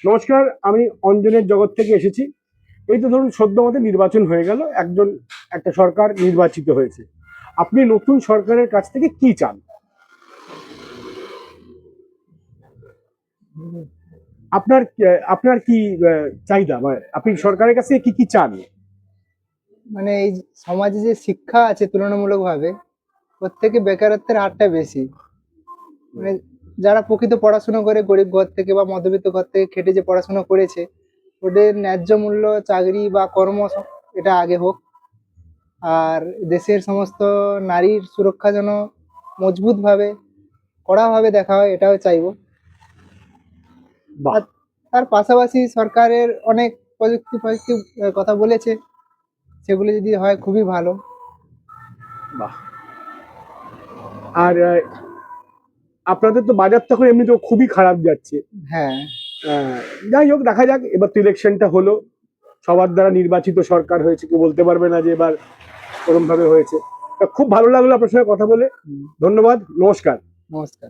নমস্কার, আমি অঞ্জনের জগৎ থেকে এসেছি। এই তো ধরুন সদ্যমতে নির্বাচন হয়ে গেল, একটা সরকার নির্বাচিত হয়েছে। আপনি নতুন সরকারের কাছ থেকে কি চান? আপনার কি চাহিদা, মানে আপনি সরকারের কাছে কি কি চান? মানে এই সমাজে যে শিক্ষা আছে তুলনামূলকভাবে প্রত্যেকে বেকারত্বের হারটা বেশি। মানে যারা প্রকৃত পড়াশোনা করে গরিব ঘর থেকে বা মধ্যবিত্ত ঘর থেকে খেটে যে পড়াশোনা করেছে ওদের ন্যায্য মূল্য চাকরি বা এটা আগে হোক। আর দেশের সমস্ত নারীর সুরক্ষা যেন মজবুতভাবে কড়াভাবে দেখা হয়, এটাও চাইবো। বাহ। আর তার পাশাপাশি সরকারের অনেক প্রযুক্তি প্রযুক্তি কথা বলেছে, সেগুলো যদি হয় খুবই ভালো। বাহ। আর আপনাদের তো বাজার তখন এমনিতেও খুবই খারাপ যাচ্ছে। হ্যাঁ, আহ, যাই হোক, দেখা যাক। এবার তো ইলেকশনটা হলো, সবার দ্বারা নির্বাচিত সরকার হয়েছে, কেউ বলতে পারবে না যে এবার ওরম ভাবে হয়েছে। তা খুব ভালো লাগলো আপনার সঙ্গে কথা বলে। হুম, ধন্যবাদ, নমস্কার। নমস্কার।